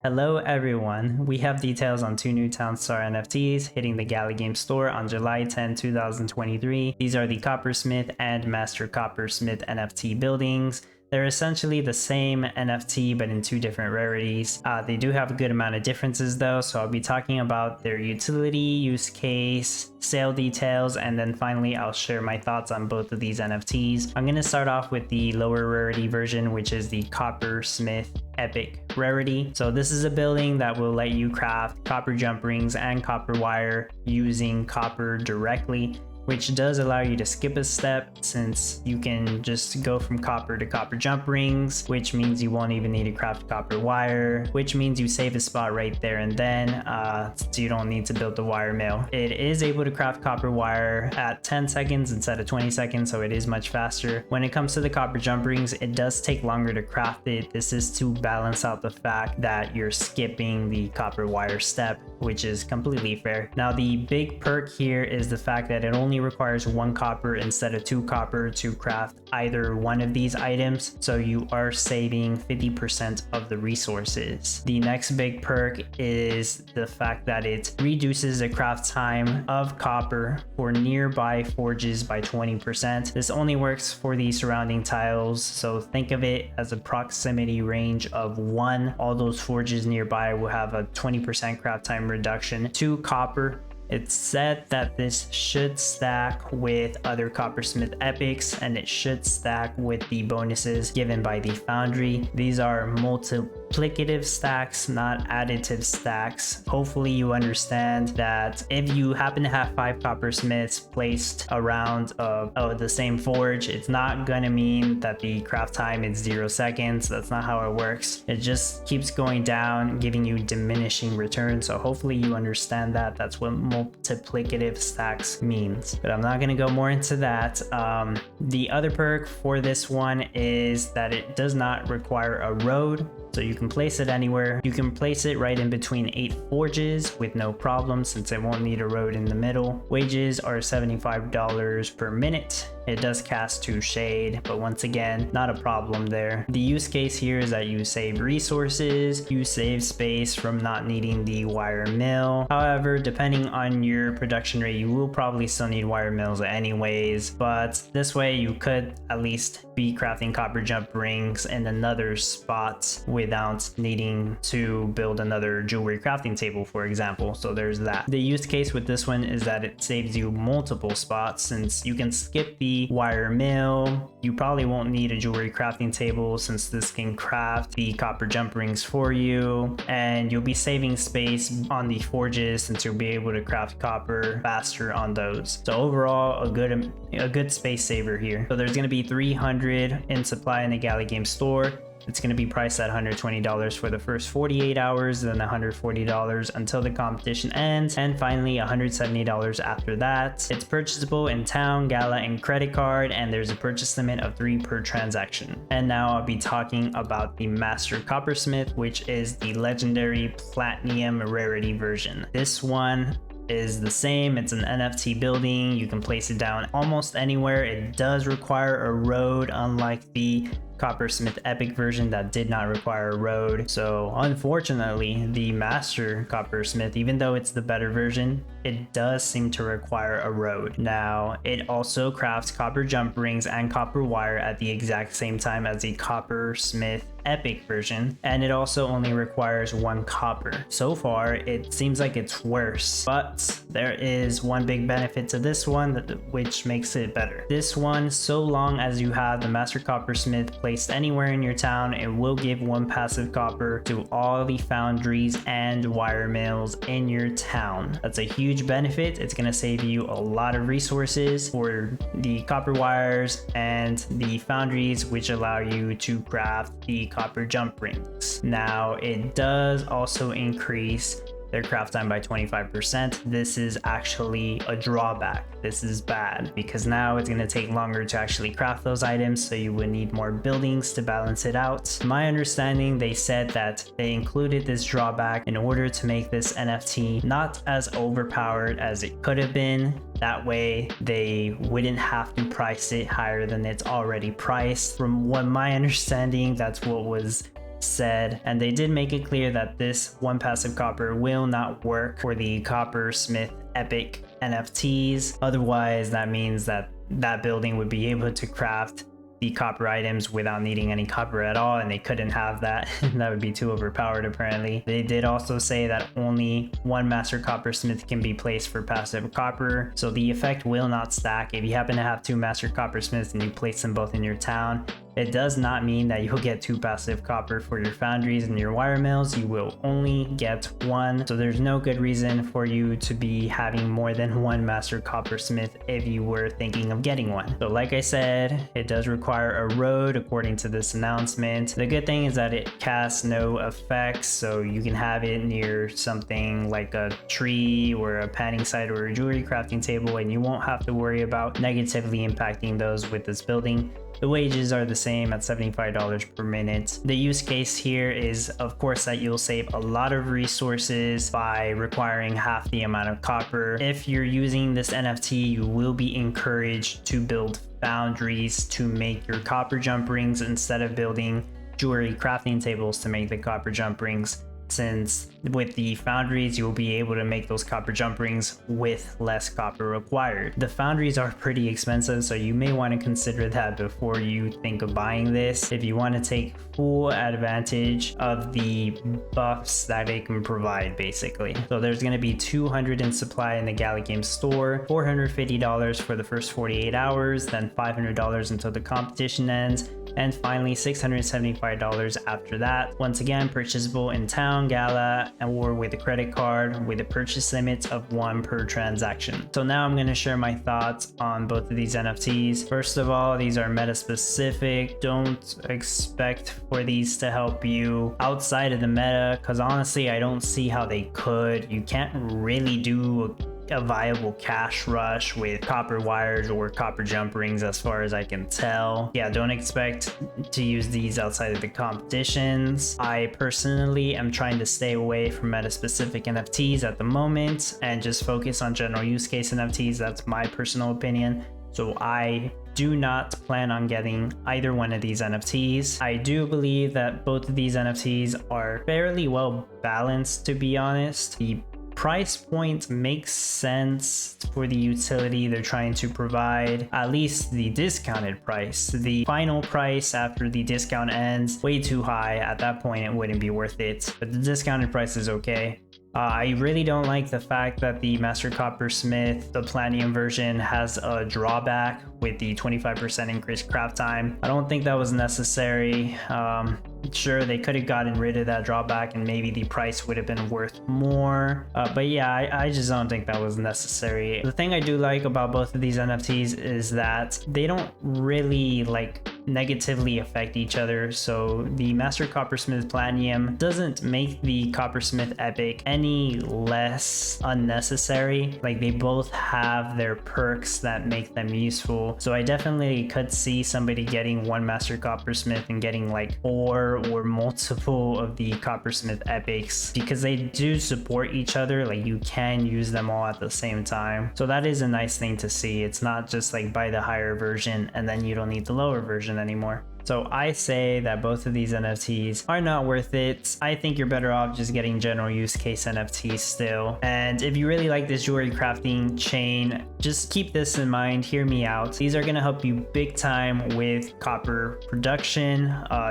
Hello everyone, we have details on two new Town Star NFTs hitting the Gala game store on July 10, 2023. These are the Coppersmith and Master Coppersmith NFT buildings. They're essentially the same NFT but in two different rarities. They do have a good amount of differences though, so I'll be talking about their utility, use case, sale details, and then finally I'll share my thoughts on both of these NFTs. I'm going to start off with the lower rarity version, which is the Coppersmith Epic Rarity. So this is a building that will let you craft copper jump rings and copper wire using copper directly, which does allow you to skip a step since you can just go from copper to copper jump rings, which means you won't even need to craft copper wire, which means you save a spot right there and then, so you don't need to build the wire mill. It is able to craft copper wire at 10 seconds instead of 20 seconds, so it is much faster. When it comes to the copper jump rings, it does take longer to craft it. This is to balance out the fact that you're skipping the copper wire step, which is completely fair. Now the big perk here is the fact that it only requires 1 copper instead of 2 copper to craft either one of these items, so you are saving 50% of the resources. The next big perk is the fact that it reduces the craft time of copper for nearby forges by 20%. This only works for the surrounding tiles, so think of it as a proximity range of 1. All those forges nearby will have a 20% craft time reduction to copper. It's said that this should stack with other Coppersmith epics, and it should stack with the bonuses given by the foundry. These are multiplicative stacks, not additive stacks. Hopefully you understand that if you happen to have 5 Coppersmiths placed around the same forge, it's not gonna mean that the craft time is 0 seconds. That's not how it works. It just keeps going down, giving you diminishing returns. So hopefully you understand that. That's what multiplicative stacks means, but I'm not going to go more into that. The other perk for this one is that it does not require a road, so you can place it anywhere. You can place it right in between 8 forges with no problem since it won't need a road in the middle. Wages are $75 per minute. It does cast to shade, but once again, not a problem there. The use case here is that you save resources, you save space from not needing the wire mill. However, depending on your production rate, you will probably still need wire mills anyways, but this way you could at least be crafting copper jump rings in another spot without needing to build another jewelry crafting table, for example. So there's that. The use case with this one is that it saves you multiple spots since you can skip the wire mill. You probably won't need a jewelry crafting table since this can craft the copper jump rings for you, and you'll be saving space on the forges since you'll be able to craft copper faster on those. So overall, a good space saver here. So there's going to be 300 in supply in the Gala game store. It's going to be priced at $120 for the first 48 hours, then $140 until the competition ends, and finally $170 after that. It's purchasable in Town, Gala, and credit card, and there's a purchase limit of 3 per transaction. And now I'll be talking about the Master Coppersmith, which is the legendary Platinum Rarity version. This one is the same. It's an NFT building. You can place it down almost anywhere. It does require a road, unlike the Coppersmith Epic version that did not require a road. So unfortunately, the Master Coppersmith, even though it's the better version, it does seem to require a road. Now, it also crafts copper jump rings and copper wire at the exact same time as the Coppersmith Epic version, and it also only requires 1 copper. So far, it seems like it's worse, but there is one big benefit to this one which makes it better. This one, so long as you have the Master Coppersmith placed anywhere in your town, it will give 1 passive copper to all the foundries and wire mills in your town. That's a huge benefit. It's going to save you a lot of resources for the copper wires and the foundries, which allow you to craft the copper jump rings. Now, it does also increase their craft time by 25%. This is actually a drawback. This is bad because now it's going to take longer to actually craft those items, so you would need more buildings to balance it out. My understanding, they said that they included this drawback in order to make this NFT not as overpowered as it could have been. That way they wouldn't have to price it higher than it's already priced. From what my understanding, that's what was said, and they did make it clear that this 1 passive copper will not work for the Coppersmith Epic NFTs. Otherwise, that means that that building would be able to craft the copper items without needing any copper at all, and they couldn't have that. That would be too overpowered apparently. They did also say that only 1 master coppersmith can be placed for passive copper, so the effect will not stack. If you happen to have 2 master coppersmiths and you place them both in your town, it does not mean that you'll get 2 passive copper for your foundries and your wire mills. You will only get 1. So there's no good reason for you to be having more than 1 master coppersmith if you were thinking of getting one. So like I said, it does require a road according to this announcement. The good thing is that it casts no effects, so you can have it near something like a tree or a panning site or a jewelry crafting table, and you won't have to worry about negatively impacting those with this building. The wages are the same at $75 per minute. The use case here is, of course, that you'll save a lot of resources by requiring half the amount of copper. If you're using this NFT, you will be encouraged to build foundries to make your copper jump rings instead of building jewelry crafting tables to make the copper jump rings, since with the foundries you'll be able to make those copper jump rings with less copper required. The foundries are pretty expensive, so you may want to consider that before you think of buying this, if you want to take full advantage of the buffs that they can provide basically. So there's going to be 200 in supply in the Gala game store, $450 for the first 48 hours, then $500 until the competition ends, and finally $675 after that. Once again, purchasable in town, Gala, or with a credit card with a purchase limit of 1 per transaction. So now I'm going to share my thoughts on both of these NFTs. First of all, these are meta specific. Don't expect for these to help you outside of the meta, because honestly I don't see how they could. You can't really do a viable cash rush with copper wires or copper jump rings as far as I can tell. Yeah, don't expect to use these outside of the competitions. I personally am trying to stay away from meta specific NFTs at the moment and just focus on general use case NFTs. That's my personal opinion. So I do not plan on getting either one of these NFTs. I do believe that both of these NFTs are fairly well balanced, to be honest. The price point makes sense for the utility they're trying to provide, at least the discounted price. The final price after the discount ends, way too high. At that point it wouldn't be worth it, but the discounted price is okay. I really don't like the fact that the Master Coppersmith, the Platinum version, has a drawback with the 25% increased craft time. I don't think that was necessary. Sure, they could have gotten rid of that drawback and maybe the price would have been worth more. But yeah, I just don't think that was necessary. The thing I do like about both of these NFTs is that they don't really negatively affect each other. So the Master Coppersmith Platinum doesn't make the Coppersmith Epic any less unnecessary. Like, they both have their perks that make them useful. So I definitely could see somebody getting 1 Master Coppersmith and getting 4 or multiple of the Coppersmith Epics, because they do support each other. Like, you can use them all at the same time. So that is a nice thing to see. It's not just buy the higher version and then you don't need the lower version anymore. So I say that both of these NFTs are not worth it. I think you're better off just getting general use case NFTs still. And if you really like this jewelry crafting chain, just keep this in mind, hear me out. These are gonna help you big time with copper production,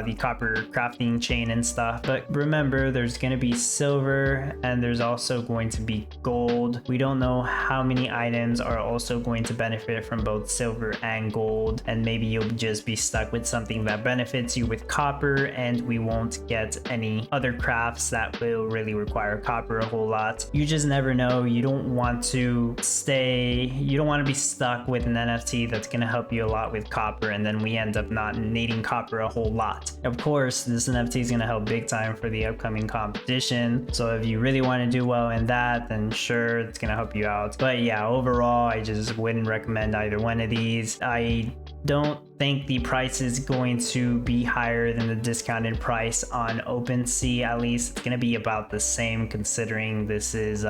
the copper crafting chain and stuff. But remember, there's gonna be silver and there's also going to be gold. We don't know how many items are also going to benefit from both silver and gold. And maybe you'll just be stuck with something that benefits you with copper, and we won't get any other crafts that will really require copper a whole lot. You just never know. You don't want to be stuck with an NFT that's going to help you a lot with copper, and then we end up not needing copper a whole lot. Of course, this NFT is going to help big time for the upcoming competition. So if you really want to do well in that, then sure, it's going to help you out. But yeah, overall, I just wouldn't recommend either one of these. I don't think the price is going to be higher than the discounted price on OpenSea. At least it's going to be about the same, considering this is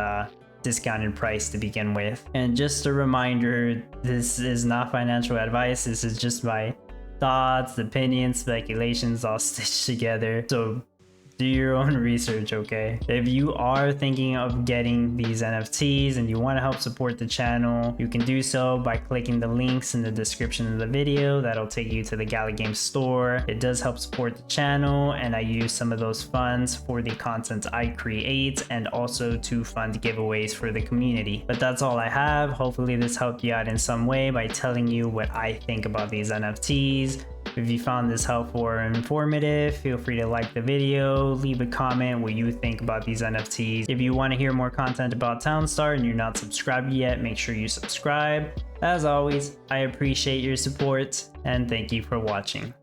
discounted price to begin with. And just a reminder, this is not financial advice. This is just my thoughts, opinions, speculations all stitched together. So do your own research, okay? If you are thinking of getting these NFTs and you want to help support the channel, you can do so by clicking the links in the description of the video. That'll take you to the Gala Games store. It does help support the channel, and I use some of those funds for the content I create and also to fund giveaways for the community. But that's all I have. Hopefully this helped you out in some way by telling you what I think about these NFTs. If you found this helpful or informative, feel free to like the video, leave a comment what you think about these NFTs. If you want to hear more content about Townstar and you're not subscribed yet, make sure you subscribe. As always, I appreciate your support and thank you for watching.